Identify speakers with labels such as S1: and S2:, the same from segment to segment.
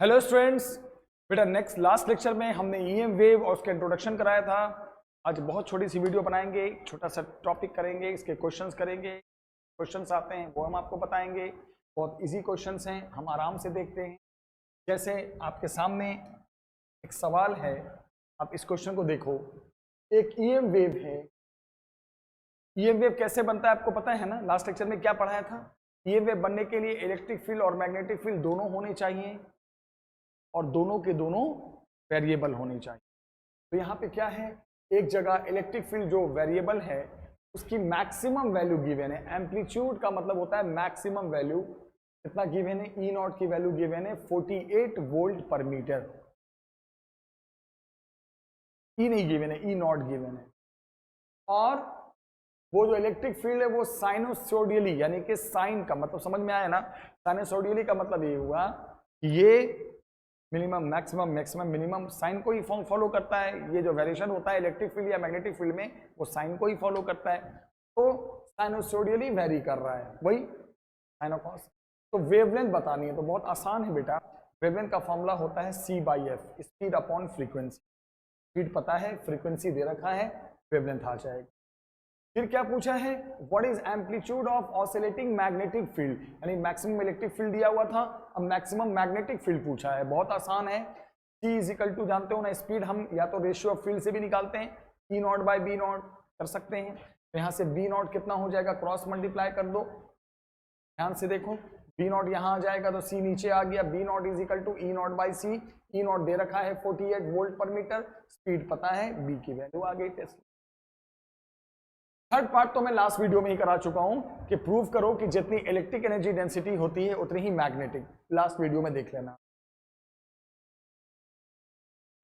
S1: Hello students, बेटा next last lecture में हमने ईएम वेव और उसका इंट्रोडक्शन कराया था। आज बहुत छोटी सी वीडियो बनाएंगे, छोटा सा टॉपिक करेंगे, इसके क्वेश्चंस करेंगे। क्वेश्चंस आते हैं वो हम आपको बताएंगे। बहुत इजी क्वेश्चंस हैं, हम आराम से देखते हैं। जैसे आपके सामने एक सवाल है, आप इस क्वेश्चन को देखो। एक ईएम वेव है। ईएम वेव कैसे बनता है आपको पता है ना, लास्ट लेक्चर में क्या पढ़ाया था। ईएम वेव बनने के लिए इलेक्ट्रिक फील्ड और मैग्नेटिक फील्ड दोनों होने चाहिए और दोनों के दोनों वेरिएबल होनी चाहिए। तो यहाँ पे क्या है, एक जगह इलेक्ट्रिक फील्ड जो वेरिएबल है उसकी मैक्सिमम वैल्यू गिवन है। एम्पलीट्यूड का मतलब होता है मैक्सिमम वैल्यू। कितना गिवन है, ई नॉट की वैल्यू गिवन है 48 वोल्ट पर मीटर। ई नहीं गिवन है, ई नॉट गिवन है। और वो जो इलेक्ट्रिक फील्ड है वो साइनोसोडियली, यानी कि साइन का मतलब समझ में आया ना। साइनोसोडियली का मतलब ये हुआ कि ये minimum maximum maximum minimum sign को ही फॉलो करता है। ये जो वेरिएशन होता है इलेक्ट्रिक फील्ड या मैग्नेटिक फील्ड में वो साइन को ही फॉलो करता है। तो साइनोसोडियली वेरी कर रहा है, वही साइनोकॉस। तो वेवलेंथ बतानी है तो बहुत आसान है बेटा। वेवलेंथ का फॉर्मूला होता है C/F, speed upon frequency. Speed पता है, फ्रीक्वेंसी दे रखा है, वेवलेंथ आ जाएगा। फिर क्या पूछा है, what is amplitude of oscillating magnetic field, यानी मैक्सिमम इलेक्ट्रिक फील्ड दिया हुआ था, अब मैक्सिमम मैग्नेटिक फील्ड पूछा है। बहुत आसान है। C इजिकल टू जानते हो ना, स्पीड हम या तो रेशियो ऑफ फील्ड से भी निकालते हैं, E naught by B naught कर सकते हैं। तो यहाँ से बी नॉट कितना हो जाएगा, क्रॉस मल्टीप्लाई कर दो। ध्यान से देखो, बी नॉट यहाँ आ जाएगा तो C नीचे आ गया। B naught equal to E naught by सी। E नॉट दे रखा है 48 वोल्ट पर मीटर, स्पीड पता है, बी की वैल्यू आ गई। टेस्ट थर्ड पार्ट तो मैं लास्ट वीडियो में ही करा चुका हूं कि प्रूव करो कि जितनी इलेक्ट्रिक एनर्जी डेंसिटी होती है उतनी ही मैग्नेटिक। लास्ट वीडियो में देख लेना।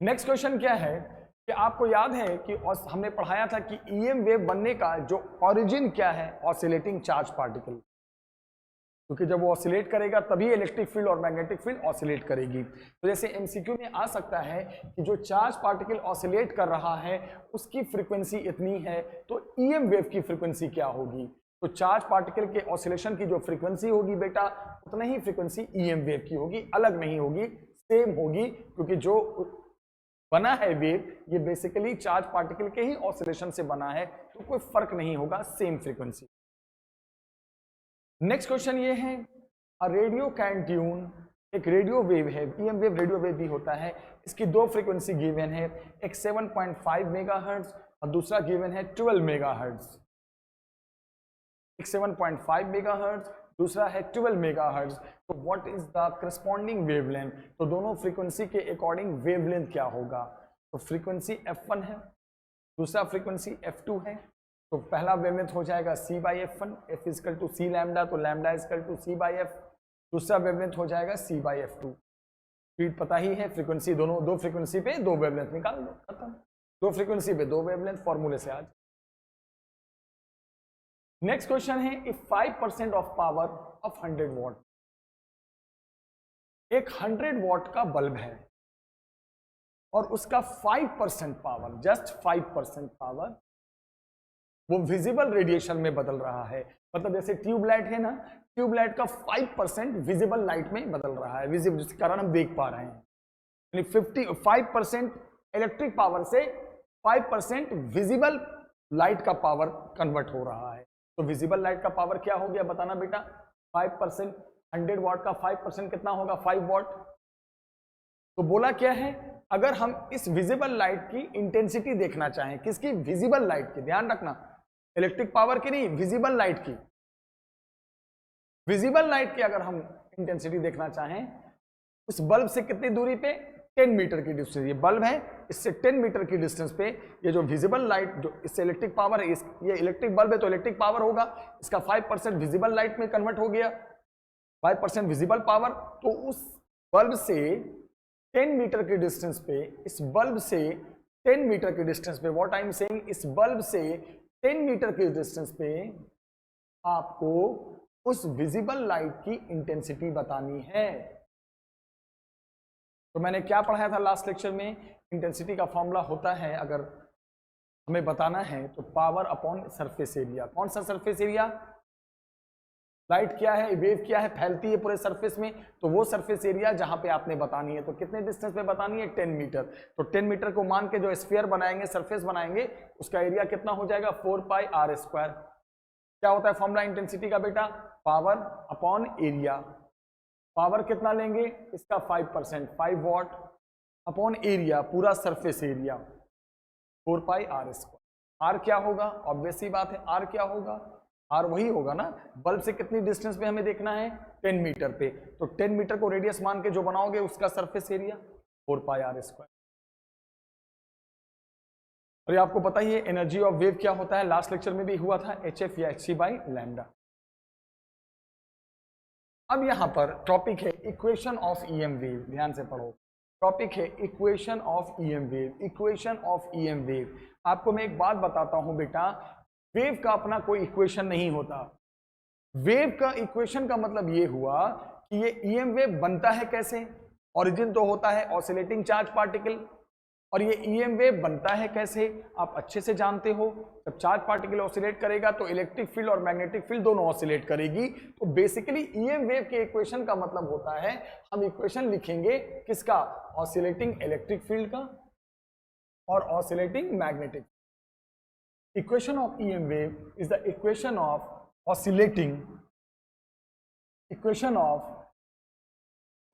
S1: नेक्स्ट क्वेश्चन क्या है कि आपको याद है कि हमने पढ़ाया था कि ईएम वेव बनने का जो ओरिजिन क्या है, ऑसिलेटिंग चार्ज पार्टिकल। क्योंकि जब वो ऑसिलेट करेगा तभी इलेक्ट्रिक फील्ड और मैग्नेटिक फील्ड ऑसिलेट करेगी। तो जैसे एमसीक्यू में आ सकता है कि जो चार्ज पार्टिकल ऑसिलेट कर रहा है उसकी फ्रीक्वेंसी इतनी है, तो ईएम वेव की फ्रीक्वेंसी क्या होगी। तो चार्ज पार्टिकल के ऑसिलेशन की जो फ्रीक्वेंसी होगी बेटा, उतना ही फ्रीक्वेंसी ईएम वेव की होगी, अलग नहीं होगी, सेम होगी। क्योंकि जो बना है वेव ये बेसिकली चार्ज पार्टिकल के ही ऑसिलेशन से बना है, तो कोई फर्क नहीं होगा, सेम फ्रीक्वेंसी। नेक्स्ट क्वेश्चन ये है, अ रेडियो कैन ट्यून, एक रेडियो वेव है, ईएम वेव रेडियो वेव भी होता है। इसकी दो फ्रीक्वेंसी गिवन है, एक 7.5 मेगाहर्ट्ज और दूसरा गिवन है 12 मेगाहर्ट्ज। एक 7.5 मेगाहर्ट्ज, दूसरा है 12 मेगाहर्ट्ज। तो what is the corresponding wavelength, तो दोनों फ्रीक्वेंसी के अकॉर्डिंग वेवलेंथ क्या होगा। तो फ्रीक्वेंसी F1 है, दूसरा फ्रीक्वेंसी F2 है। तो पहला वेवलेंथ हो जाएगा C/F1, F equal to C lambda, तो लैम्डा इजकल टू C/F। दूसरा वेवलेंथ हो जाएगा C/F2। स्पीड पता ही है, फ्रीक्वेंसी दोनों, दो फ्रीक्वेंसी पे दो वेवलेंथ निकाल दो, खत्म। दो फ्रीक्वेंसी पे दो वेवलेंथ, फॉर्मूले से आज। नेक्स्ट क्वेश्चन है, if 5% of power of 100 what, एक 100 वॉट का बल्ब है और उसका 5% पावर, जस्ट 5% पावर वो विजिबल रेडिएशन में बदल रहा है। मतलब जैसे ट्यूबलाइट है ना, ट्यूबलाइट का 5% विजिबल लाइट में बदल रहा है, विजिबल, जिसके कारण हम देख पा रहे हैं। यानी 55% इलेक्ट्रिक पावर से 5% विजिबल लाइट का पावर कन्वर्ट हो रहा है। तो विजिबल लाइट का पावर क्या हो गया बताना बेटा, 5%। 100 वॉट का 5% कितना होगा, 5 वॉट। तो बोला क्या है, अगर हम इस विजिबल लाइट की इंटेंसिटी देखना चाहें, किसकी, विजिबल लाइट की, ध्यान रखना, इलेक्ट्रिक पावर की नहीं, विजिबल लाइट की। विजिबल लाइट की अगर हम इंटेंसिटी देखना चाहें, उस बल्ब से कितनी दूरी पे, 10 मीटर की डिस्टेंस, ये बल्ब है इससे 10 मीटर की डिस्टेंस पे ये जो विजिबल लाइट, जो इससे इलेक्ट्रिक पावर है, ये इलेक्ट्रिक बल्ब है तो इलेक्ट्रिक पावर होगा, इसका 5% विजिबल लाइट में कन्वर्ट हो गया, 5% विजिबल पावर। तो उस बल्ब से 10 मीटर की डिस्टेंस पे, इस बल्ब से 10 मीटर की डिस्टेंस पे, व्हाट आई एम सेइंग, इस बल्ब से 10 मीटर की डिस्टेंस पे आपको उस विजिबल लाइट की इंटेंसिटी बतानी है। तो मैंने क्या पढ़ाया था लास्ट लेक्चर में, इंटेंसिटी का फॉर्मूला होता है, अगर हमें बताना है तो पावर अपॉन सरफेस एरिया। कौन सा सरफेस एरिया, लाइट क्या है, वेव क्या है, फैलती है पूरे सरफेस में, तो वो सरफेस एरिया जहां पे आपने बतानी है, तो कितने डिस्टेंस पे बतानी है, 10 मीटर। तो 10 मीटर को मान के जो स्फीयर बनाएंगे, सरफेस बनाएंगे, उसका एरिया कितना हो जाएगा, 4πr²। क्या होता है फॉर्मूला इंटेंसिटी का बेटा, पावर अपॉन एरिया। पावर कितना लेंगे इसका 5%, 5 वॉट अपॉन एरिया, पूरा सरफेस एरिया 4πr²। आर क्या होगा, ऑब्वियस सी बात है, आर क्या होगा, आर वही होगा ना, बल्ब से कितनी डिस्टेंस पे हमें देखना है, 10 मीटर पे, तो 10 मीटर को रेडियस मान के जो बनाओगे उसका सरफेस एरिया 4πr²। और ये आपको पता ही है एनर्जी ऑफ वेव क्या होता है, लास्ट लेक्चर में भी हुआ था, hf या hc/λ। अब यहां पर टॉपिक है इक्वेशन ऑफ ईएम वेव, ध्यान से पढ़ो, टॉपिक है equation of EM wave. Equation of EM wave, आपको मैं एक बात बताता हूं बेटा, वेव का अपना कोई इक्वेशन नहीं होता। वेव का इक्वेशन का मतलब ये हुआ कि ये ईएम वेव बनता है कैसे, ओरिजिन तो होता है ऑसिलेटिंग चार्ज पार्टिकल, और ये ईएम वेव बनता है कैसे आप अच्छे से जानते हो, जब चार्ज पार्टिकल ऑसिलेट करेगा तो इलेक्ट्रिक फील्ड और मैग्नेटिक फील्ड दोनों ऑसिलेट करेगी। तो बेसिकली ईएम वेव के इक्वेशन का मतलब होता है, हम इक्वेशन लिखेंगे किसका, ऑसिलेटिंग इलेक्ट्रिक फील्ड का और oscillating magnetic. Equation of EM wave is the equation of oscillating, equation of,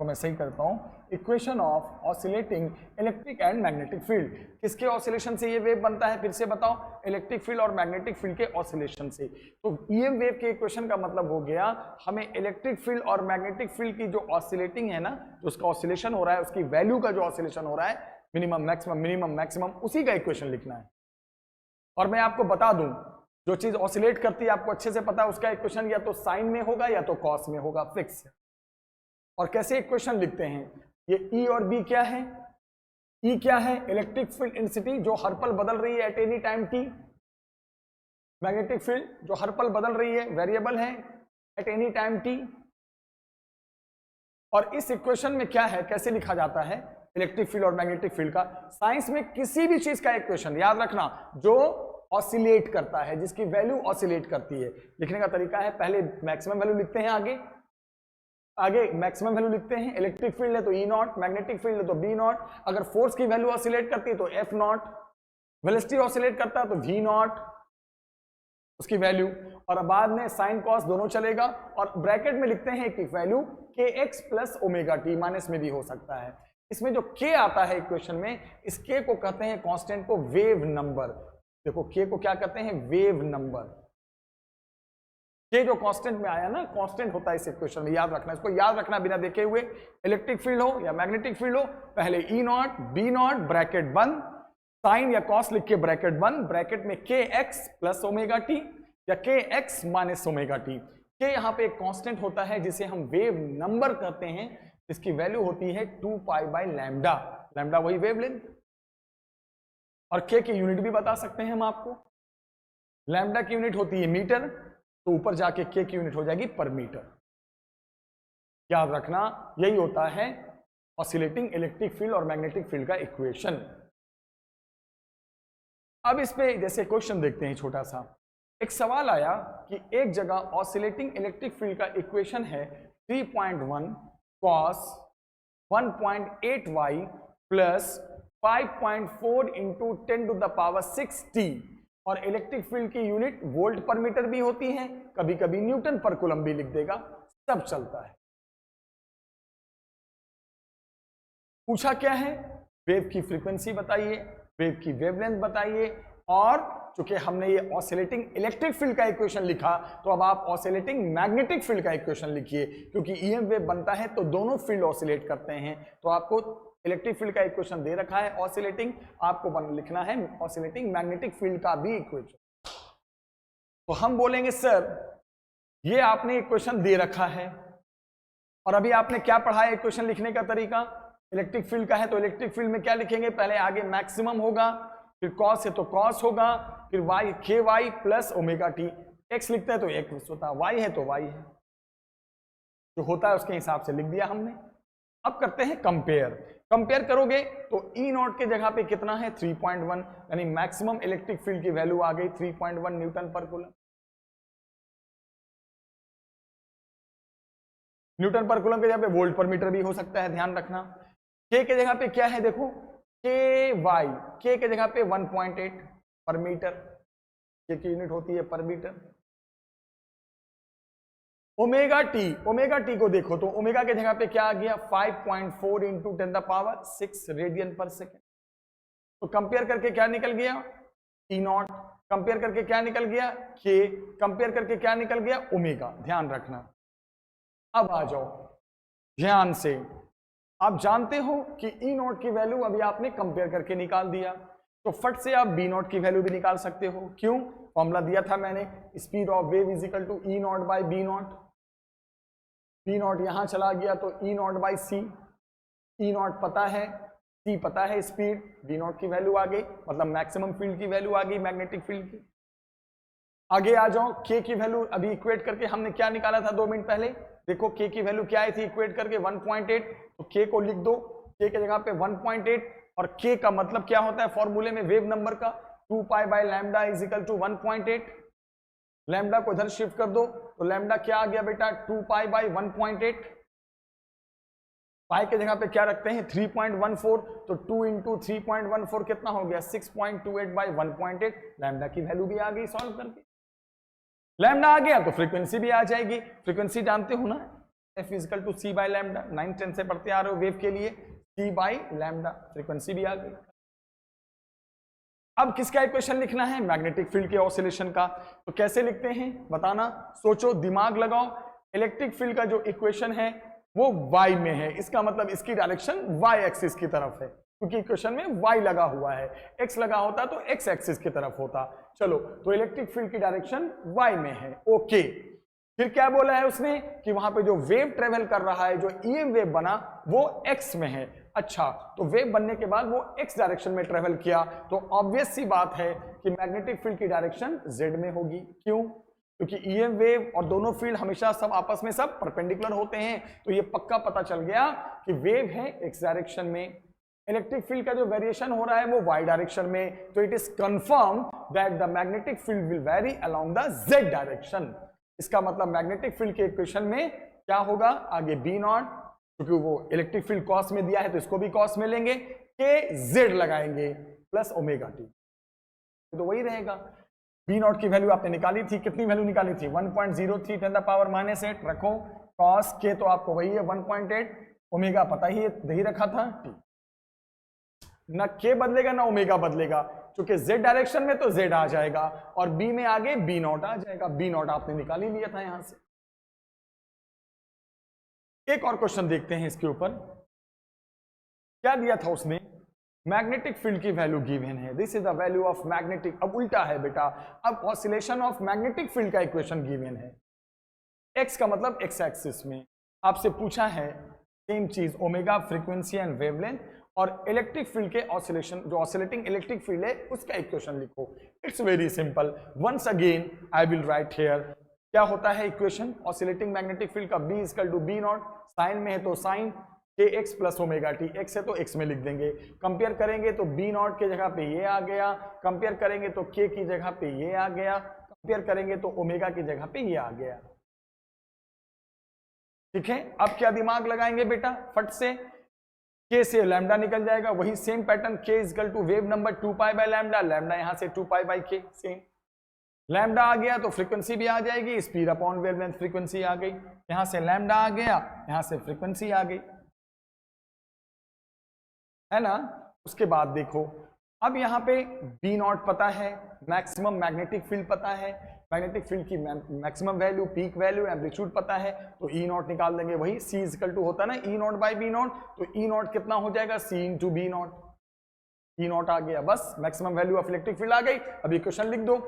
S1: तो मैं सही करता हूं, equation of oscillating electric and magnetic field. किसके ऑसिलेशन से ये वेव बनता है, फिर से बताओ, इलेक्ट्रिक फील्ड और मैग्नेटिक फील्ड के ऑसिलेशन से। तो ईएम वेव के इक्वेशन का मतलब हो गया, हमें इलेक्ट्रिक फील्ड और मैग्नेटिक फील्ड की जो ऑसिलेटिंग है ना, जो उसका ऑसिलेशन हो रहा है, उसकी वैल्यू का जो ऑसिलेशन हो रहा है, मिनिमम मैक्सिमम मिनिमम मैक्सिमम, उसी का इक्वेशन लिखना है। और मैं आपको बता दूं, जो चीज ऑसिलेट करती है आपको अच्छे से पता है, उसका इक्वेशन या तो साइन में होगा या तो कॉस में होगा, फिक्स है। और कैसे इक्वेशन लिखते हैं, ये ई और बी क्या है, ई क्या है, इलेक्ट्रिक फील्ड इंटेंसिटी जो हर पल बदल रही है at any time T, magnetic field जो हर पल बदल रही है, वेरिएबल है एट एनी टाइम टी। और इस इक्वेशन में क्या है, कैसे लिखा जाता है इलेक्ट्रिक फील्ड और मैग्नेटिक फील्ड का, साइंस में किसी भी चीज का इक्वेशन याद रखना जो ऑसिलेट करता है, जिसकी वैल्यू ऑसिलेट करती है, लिखने का तरीका है, पहले मैक्सिमम वैल्यू लिखते हैं, आगे मैक्सिमम वैल्यू लिखते हैं, इलेक्ट्रिक फील्ड है तो ई नॉट, मैग्नेटिक फील्ड है तो बी नॉट, अगर फोर्स की वैल्यू ऑसिलेट करती है तो एफ नॉट, वेलोसिटी ऑसिलेट करता है तो वी नॉट उसकी वैल्यू, और बाद में साइन कॉस दोनों चलेगा, और ब्रैकेट में लिखते हैं एक वैल्यू के X plus omega T, minus में भी हो सकता है। इसमें जो के आता है इक्वेशन में, इस के को कहते हैं कांस्टेंट को वेव नंबर। देखो के को क्या कहते हैं, वेव नंबर। के जो कांस्टेंट में आया ना, कांस्टेंट होता है इस इक्वेशन में, याद रखना, इसको याद रखना बिना देखे हुए। इलेक्ट्रिक फील्ड हो या मैग्नेटिक फील्ड हो, पहले ई नॉट बी नॉट ब्रैकेट बंद, साइन या कॉस लिख के ब्रैकेट बंद, ब्रैकेट में के एक्स प्लस ओमेगा टी या के एक्स माइनस ओमेगा टी। के यहाँ पे एक कांस्टेंट होता है जिसे हम वेव नंबर कहते हैं, इसकी वैल्यू होती है 2π/λ, लैम्डा वही वेवलेंथ। और के की यूनिट भी बता सकते हैं हम आपको, लैम्डा की यूनिट होती है मीटर, तो ऊपर जाके के की यूनिट हो जाएगी पर मीटर। याद रखना, यही होता है ऑसिलेटिंग इलेक्ट्रिक फील्ड और मैग्नेटिक फील्ड का इक्वेशन। अब इस पे जैसे क्वेश्चन देखते हैं छोटा सा, एक सवाल आया कि एक जगह ऑसिलेटिंग इलेक्ट्रिक फील्ड का इक्वेशन है 3.1 cos 1.8y plus 5.4 into 10⁶t, और इलेक्ट्रिक फील्ड की यूनिट वोल्ट पर मीटर भी होती है, कभी कभी न्यूटन पर कूलम भी लिख देगा, सब चलता है। पूछा क्या है, वेव की फ्रीक्वेंसी बताइए, वेव की वेवलेंथ बताइए, और चूंकि हमने ये ऑसिलेटिंग इलेक्ट्रिक फील्ड का इक्वेशन लिखा, तो अब आप ऑसिलेटिंग मैग्नेटिक फील्ड का इक्वेशन लिखिए, क्योंकि ईएम वेव बनता है तो दोनों फील्ड ऑसिलेट करते हैं। तो आपको इलेक्ट्रिक फील्ड का इक्वेशन दे रखा है ऑसिलेटिंग, आपको लिखना है ऑसिलेटिंग मैग्नेटिक फील्ड का भी इक्वेशन। तो हम बोलेंगे सर ये आपने इक्वेशन दे रखा है, और अभी आपने क्या पढ़ा है इक्वेशन लिखने का तरीका, इलेक्ट्रिक फील्ड का है तो इलेक्ट्रिक फील्ड में क्या लिखेंगे, पहले आगे मैक्सिमम होगा, फिर कॉस है तो कॉस होगा, फिर वाई के Y plus omega T, X लिखते हैं तो एक्स होता है, वाई है तो वाई है, जो होता है उसके हिसाब से लिख दिया हमने। अब करते हैं कंपेयर। कंपेयर करोगे तो ई नॉट के जगह पे कितना है 3.1, यानी मैक्सिमम इलेक्ट्रिक फील्ड की वैल्यू आ गई 3.1 न्यूटन पर कूलम। न्यूटन पर कूलम के जगह पे वोल्ट पर मीटर भी हो सकता है, ध्यान रखना। के के जगह पे क्या है देखो, के वाई, के के जगह पे 1.8 पर मीटर, के की यूनिट होती है पर मीटर। ओमेगा टी को देखो तो ओमेगा के जगह पे क्या आ गया 5.4 इंटू 10⁶ रेडियन पर सेकेंड। तो कंपेयर करके क्या निकल गया ई नॉट, कंपेयर करके क्या निकल गया के, कंपेयर करके क्या निकल गया ओमेगा, ध्यान रखना। अब आ जाओ ध्यान से, आप जानते हो कि ई नॉट की वैल्यू अभी आपने कंपेयर करके निकाल दिया, तो फट से आप बी नॉट की वैल्यू भी निकाल सकते हो। क्यों, फॉर्मूला दिया था मैंने, speed of wave is equal to E naught by B naught. B naught यहां चला गया तो E naught by C, E naught पता है, सी पता है स्पीड, बी नॉट की वैल्यू आ गई, मतलब मैक्सिमम फील्ड की वैल्यू आ गई मैग्नेटिक फील्ड की। आगे आ जाओ, के की वैल्यू अभी इक्वेट करके हमने क्या निकाला था 2 मिनट पहले, देखो के की वैल्यू क्या आई थी इक्वेट करके 1.8, तो के को लिख दो, के के जगह पे 1.8, और के का मतलब क्या होता है फॉर्मूले में वेव नंबर का 2 pi by lambda is equal to 1.8। Lambda को इधर शिफ्ट कर दो तो लैम्डा क्या आ गया बेटा 2 पाई बाय 1.8, पाई के जगह पे क्या रखते हैं 3.14, तो 2 इंटू 3.14 कितना हो गया 6.28 बाई 1.8। लैम्डा की वैल्यू भी आ गई सॉल्व करके, लैम्डा आ गया तो फ्रीक्वेंसी भी आ जाएगी। फ्रीक्वेंसी जानते हो ना, F equal to C by lambda, 9-10 से पढ़ते आ रहे हो वेव के लिए, सी बाई लैम्डा, फ्रीक्वेंसी भी आ गई। अब किसका इक्वेशन लिखना है, मैग्नेटिक फील्ड के ऑसिलेशन का, तो कैसे लिखते हैं बताना, सोचो दिमाग लगाओ। इलेक्ट्रिक फील्ड का जो इक्वेशन है वो y में है, इसका मतलब इसकी डायरेक्शन y एक्सिस की तरफ है, क्योंकि इक्वेशन में y लगा हुआ है, x लगा होता तो x एक्सिस की तरफ होता। चलो, तो इलेक्ट्रिक फील्ड की डायरेक्शन y में है, ओके। फिर क्या बोला है उसने कि वहां पे जो वेव ट्रेवल कर रहा है, जो ईएम वेव बना वो x में है। अच्छा, तो वेव बनने के बाद वो x डायरेक्शन में ट्रेवल किया, तो ऑब्वियस सी बात है कि मैग्नेटिक फील्ड की डायरेक्शन z में होगी। क्यों, क्योंकि ईएम वेव और दोनों फील्ड हमेशा सब आपस में सब परपेंडिकुलर होते हैं, तो ये पक्का पता चल गया कि वेव है x डायरेक्शन में। इलेक्ट्रिक फील्ड का जो वेरिएशन हो रहा है वो y डायरेक्शन में, तो it is confirm that the magnetic field will very along the z direction. इसका मतलब मैग्नेटिक फील्ड के इक्वेशन में क्या होगा आगे बी नॉट, क्योंकि वो इलेक्ट्रिक फील्ड कॉस में दिया है तो इसको भी कॉस में लेंगे, के जेड लगाएंगे प्लस ओमेगा टी, तो वही रहेगा। बी नॉट की वैल्यू आपने निकाली थी, कितनी वैल्यू निकाली थी 1.03 10 पावर -8, रखो कॉस के तो आपको वही है 1.8, ओमेगा पता ही है दही रखा था टी, ना के बदलेगा ना ओमेगा बदलेगा, क्योंकि z डायरेक्शन में तो z आ जाएगा और b में आगे b नॉट आ जाएगा, b नॉट आपने निकाल ही लिया था यहां से। एक और क्वेश्चन देखते हैं इसके ऊपर, क्या दिया था उसने, मैग्नेटिक फील्ड की वैल्यू गिवन है, this is the value of magnetic, अब उल्टा है बेटा, अब ऑसिलेशन ऑफ मैग्नेटिक फील्ड का इक्वेशन गिवन है, x का मतलब x एक्सिस में। आपसे पूछा है सेम चीज ओमेगा फ्रीक्वेंसी एंड वेवलेंथ, और इलेक्ट्रिक फील्ड के ऑसिलेशन, जो ऑसिलेटिंग इलेक्ट्रिक फील्ड है उसका इक्वेशन लिखो। It's very simple, once again I will write here, क्या होता है इक्वेशन ऑसिलेटिंग मैग्नेटिक फील्ड का, b equal to B naught, sine में है तो sine K X plus omega T, X है तो एक्स में लिख देंगे, कंपेयर करेंगे तो बी नॉट के जगह पे ये आ गया, कंपेयर करेंगे तो के की जगह पे ये आ गया, कंपेयर करेंगे तो ओमेगा की जगह पे ये आ गया। ठीक है, अब क्या दिमाग लगाएंगे बेटा फट से, के से लैम्डा निकल जाएगा, वही same pattern, K equal to wave number 2 pi by lambda, lambda यहां से 2 pi by K, same lambda आ गया तो फ्रीक्वेंसी भी आ जाएगी, स्पीड अपॉन वेवलेंथ फ्रीक्वेंसी आ गई, यहां से लैम्डा आ गया, यहां से फ्रीक्वेंसी आ गई, है ना। उसके बाद देखो, अब यहाँ पे बी नॉट पता है, मैक्सिमम मैग्नेटिक फील्ड पता है, मैग्नेटिक फील्ड की maximum value, peak value, amplitude पता है, तो ई नॉट निकाल देंगे, वही सी इक्वल टू होता है ना E naught by B naught, तो ई नॉट कितना हो जाएगा C into B naught, E naught आ गया, बस maximum value of electric field आ गई। अब इक्वेशन लिख दो,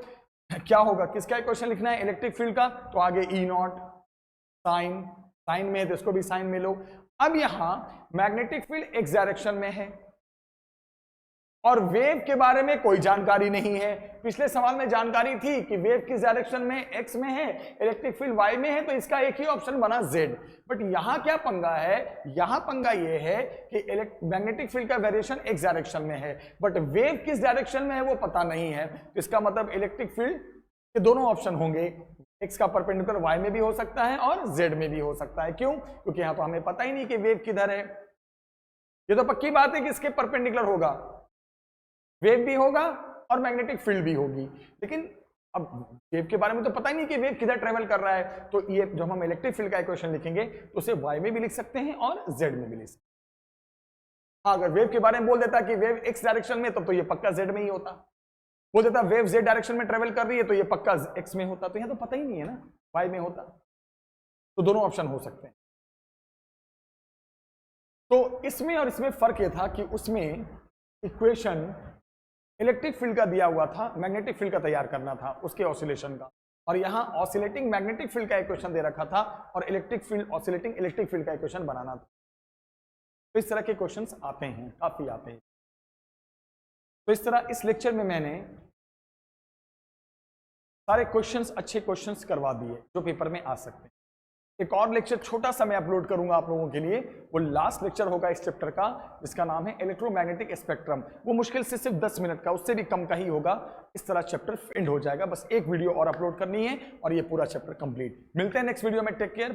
S1: क्या होगा, किसका इक्वेशन लिखना है इलेक्ट्रिक फील्ड का, तो आगे ई नॉट साइन, साइन में है तो इसको भी साइन में लो। अब यहां मैग्नेटिक फील्ड एक्स डायरेक्शन में है और वेव के बारे में कोई जानकारी नहीं है, पिछले सवाल में जानकारी थी कि वेव किस डायरेक्शन में, एक्स में है, इलेक्ट्रिक फील्ड वाई में है, तो इसका एक ही ऑप्शन बना जेड। बट यहां क्या पंगा है, यहां पंगा ये है कि मैग्नेटिक फील्ड का वेरिएशन एक्स डायरेक्शन में है, बट वेव किस डायरेक्शन में है वो पता नहीं है, तो इसका मतलब इलेक्ट्रिक फील्ड के दोनों ऑप्शन होंगे, x का परपेंडिकुलर y में भी हो सकता है और z में भी हो सकता है। क्यों? क्योंकि यहाँ तो हमें पता ही नहीं कि वेव किधर है। ये तो पक्की बात है कि इसके परपेंडिकुलर होगा, वेव भी होगा और मैग्नेटिक फील्ड भी होगी, लेकिन अब वेव के बारे में तो पता ही नहीं कि वेव किधर ट्रेवल कर रहा है। तो ये जब हम इलेक्ट्रिक फील्ड का इक्वेशन लिखेंगे तो उसे y में भी लिख सकते हैं और z में भी लिख सकते हैं। हाँ, अगर वेव के बारे में बोल देता कि वेव x डायरेक्शन में, तब तो ये पक्का z में ही होता। बोल देता वेव z डायरेक्शन में ट्रेवल कर रही है, तो ये पक्का x में होता। तो यहाँ तो पता ही नहीं है ना, y में होता। तो दोनों ऑप्शन हो सकते हैं। तो इसमें और इसमें फर्क ये था कि उसमें इक्वेशन इलेक्ट्रिक फील्ड का दिया हुआ था, मैग्नेटिक फील्ड का तैयार करना था उसके ऑसिलेशन का, और यहाँ ऑसिलेटिंग मैग्नेटिक फील्ड का इक्वेशन दे रखा था और electric field oscillating electric field का इक्वेशन बनाना था। तो इस तरह के क्वेश्चंस आते हैं, काफी आते हैं। तो इस तरह इस लेक्चर में मैंने सारे क्वेश्चंस, अच्छे क्वेश्चंस करवा दिए जो पेपर में आ सकते हैं। एक और लेक्चर छोटा सा मैं अपलोड करूंगा आप लोगों के लिए, वो लास्ट लेक्चर होगा इस चैप्टर का, जिसका नाम है इलेक्ट्रोमैग्नेटिक स्पेक्ट्रम। वो मुश्किल से सिर्फ 10 मिनट का, उससे भी कम का ही होगा। इस तरह चैप्टर एंड हो जाएगा। बस एक वीडियो और अपलोड करनी है और ये पूरा चैप्टर कंप्लीट। मिलते हैं नेक्स्ट वीडियो में। Take care.